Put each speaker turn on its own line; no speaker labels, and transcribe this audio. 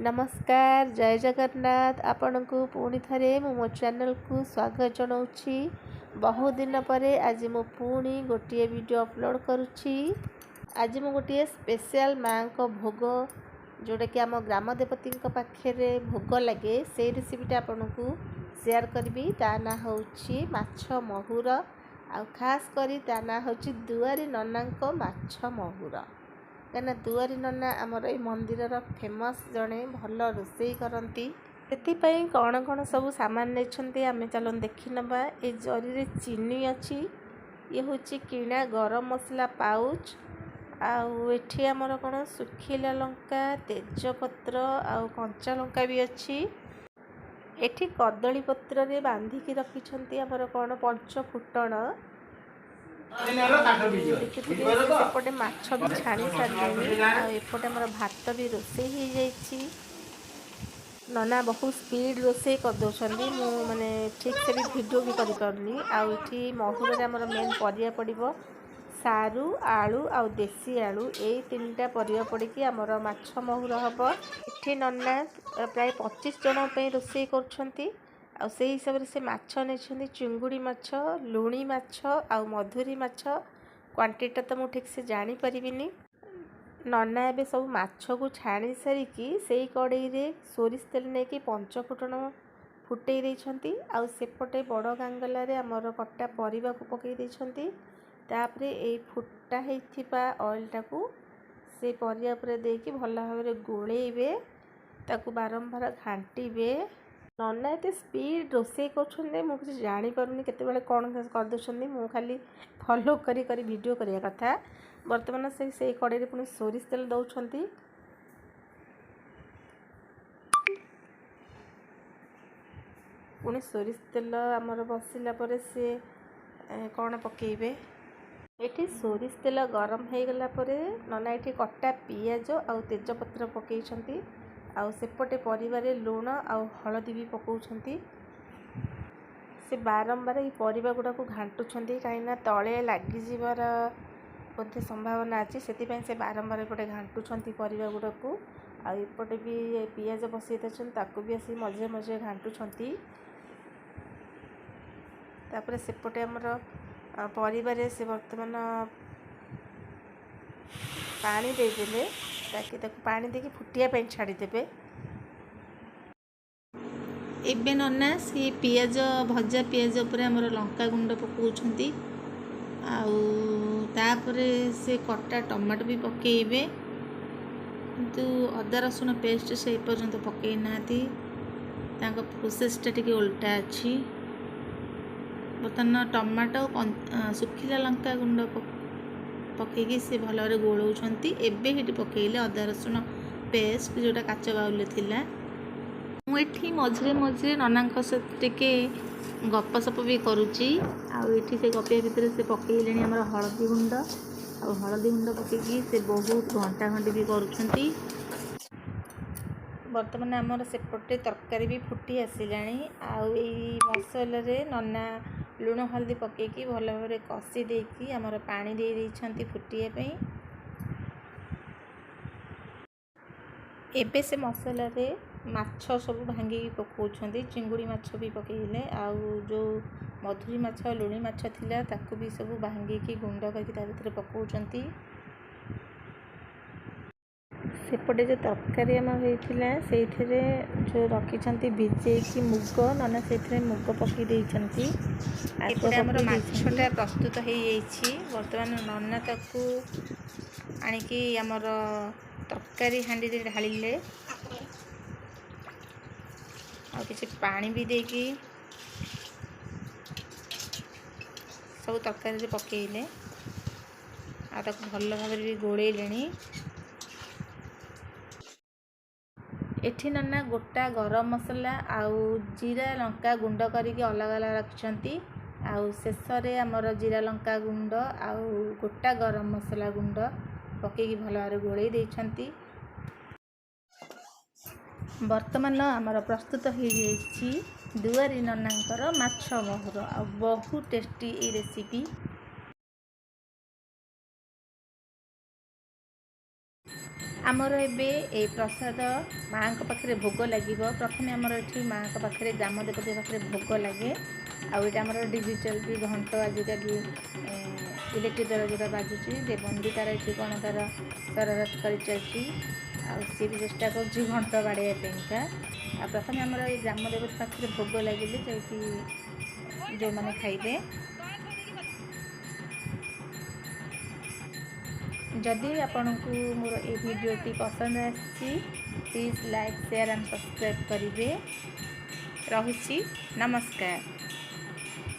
नमस्कार जय जगन्नाथ आपण को पुणी थे मो चैनल को स्वागत जनाऊँगी। बहुत दिन पर आज मु पुणी गोटे वीडियो अपलोड करुच्ची। आज मु गोटे स्पेशल माँ को भोग जोटा कि आम ग्राम देवती पाखे भोग लगे से रेसिपीटा आपण को शेयर करी। ता ना हूँ माछ महुर आ खास करी ता ना हूँ दुआरी नना माछ महुर। कहना दुआरी नना आमर ये मंदिर फेमस जड़े भल रोसई करती से कौन कौन सब सामान नहीं आम चलो देखी नवा। ये जरी चीनी अच्छी ये हूँ किणा गरम मसला पाउच आठी आमर कौन सुखिला लंका तेजपत्र आ कंचा लंका भी अच्छी। एठी कदली पत्र रे बांधिकी रखिछंती आमर कौन पंच फुटण सेपटे माछ भी छाणी सारे एपटे आमर भात भी रोसे हो जाइए। नना बहुत स्पीड रोसे कर दौरान मु माने ठीक से भी वीडियो भी करि परनी। आठी महुर रे आमर मेन परिया पड़िबो सारू आलू आ देसी आलू यही तीनटा परिया पड़िकी आमर माछ महुर हम। एठी नना प्राय 25 जन रोसे कर से हिसाब से माछ नहीं चिंगुड़ी माछ लुणी माछ आ मधुरी माछ क्वांटिटी तो मुझे ठीक से जानी परिबिनी। नना एबे सब माछ को छाणी सारिकी से कड़ई रे सोरिष तेल नहीं पंच फुटण फुटई देइछंती आ सेपटे बड़ गांगला रे आमर कटा परिबा को पकई देइछंती। तापरे ए फुटा हेइथिबा ऑयल टाकू से परिया उपरे देकी भल भाव रे गोळेइबे ताकू बारंबार घांटीबे। नना एत स्पीड रोसे कर जानी पारुनी केते कौन कर दौरान मु खाली फॉलो करी करी वीडियो करिया कथा। बर्तमान से कड़े पुणी सोरिष तेल दौरान पुणी सोरिष तेल आमर बसिला पर से कौन पकेबे। एठी सोरिष तेल गरम हो गला पर नना एठी कटा पियाज आ तेजपत्र पकईछंती आउ सेपटे परिवारे लुण आउ हलदी भी पकाउछंती। से बारंबार ये परिबा गुड़ा को घांटुछंती कहीं तले लगी जीवार बोधे संभावना अच्छी से बारंबार एपटे घांटुछंती परिबा गुड़ा को। आउपटे भी पियाज बसई ताकू भी आसी मझे मझे घांटुछंती। तापर सेपटे आमर परिवारे से वर्तमान पानी देदेले ताकि पानी देकी फुटिया छाड़ीदेवे। एबे नना से पियाज भजा पियाज उपर आमर लंका गुंड पकाउछंती आउ तापरे से कटा टमाटो भी पकेइबे किंतु अदा रसुण पेस्ट से पर्यंत पकई नाती तांका प्रोसेसटा टिके उल्टा अच्छी। बर्तमान टमाटो सुखिला लंका गुंड पकईकी से भल भाव गोलौछंती। एबे हेटी पकईले अदा रसुण पेस्ट जोटा काच बाउले थिला। मुझे मझे मझे नना टिके गपसप भी करुच्ची आठी से गपिया भितर से पकईले आमर हलदी गुंड आ हलदी गुंड पकईकी से बहुत घंटा घंटी भी करुछंती। बर्तमान आमर सेपटे तरकारी भी फुटी आसिलाणी आउ एई मसला रे नना लुण हल्दी पकईकी भल भाव कषि देकी आमर पानी दे देइछंती फुटिया पई। एबे से मसला रे माछ सब भांगी पकाउछंती चिंगुड़ी माछ भी पकईले आउ जो मधुरी माछ लुणी माछ थिला ताकू भी सब भांगी गुंड करके ता भितर पकाउछंती। सेपटे जो तरकारी आम होइथिला सेइथिरे जो रखिछंती भिजेकी मुग नना सेइथिरे मुग पकई देइछंती। एपटे हमर माछटा प्रस्तुत हो जाइछि। वर्तमान नना ताकू आनिकी हमर तरकारी हांडी रे ढालिले और किसी पानी भी देकी सब तरकारी पकईले आ ताकू भल भाव भी गोळेइलेनी। एठी नना गोटा गरम मसला आउ जीरा लंका गुंड करके अलग अलग रखिछंती आउ शेष रे आमर जीरा लंका गुंड आउ गोटा गरम मसला गुंड पकईकी भल भाव गोळेई देइछंती। वर्तमान आमर प्रस्तुत हो जाइछि दुआरी ननांकर माछ महुर आ बहुत टेस्टी ये रेसिपी। ଆମର ଏବେ এই ପ୍ରସାଦ ମାଆଙ୍କ ପାଖରେ ଭୋଗ ଲାଗିବ। ପ୍ରଥମେ ଆମର ଏଠି ମାଆଙ୍କ ପାଖରେ ଗ୍ରାମ ଦେବତୀ ପାଖରେ ଭୋଗ ଲାଗେ। ଆଉ ଏଇଟା ଆମର ଡିଜିଟାଲ ବି ଘଣ୍ଟ ଆଜିକାଲି ଇଲେକ୍ଟ୍ରିକ୍ ଦ୍ୱାରା ଯେଉଁଟା ବାଜୁଛି ଦେବନ ବି ତାର ଏଠି କ'ଣ ତାର ସରରତ କରିଚାଲିଛି। ଆଉ ସିଏ ବି ଚେଷ୍ଟା କରୁଛି ଘଣ୍ଟ ବାଡ଼େଇବା ପାଇଁକା। ଆଉ ପ୍ରଥମେ ଆମର ଏଇ ଗ୍ରାମ ଦେବତୀ ପାଖରେ ଭୋଗ ଲାଗିଲେ ଯାଇକି ଯେଉଁମାନେ ଖାଇବେ। ଯଦି ଆପଣଙ୍କୁ ମୋର এই ଭିଡ଼ିଓଟି ପସନ୍ଦ ଆସିଛି please like share and subscribe କରିବେ। ରହୁଛି, ନମସ୍କାର।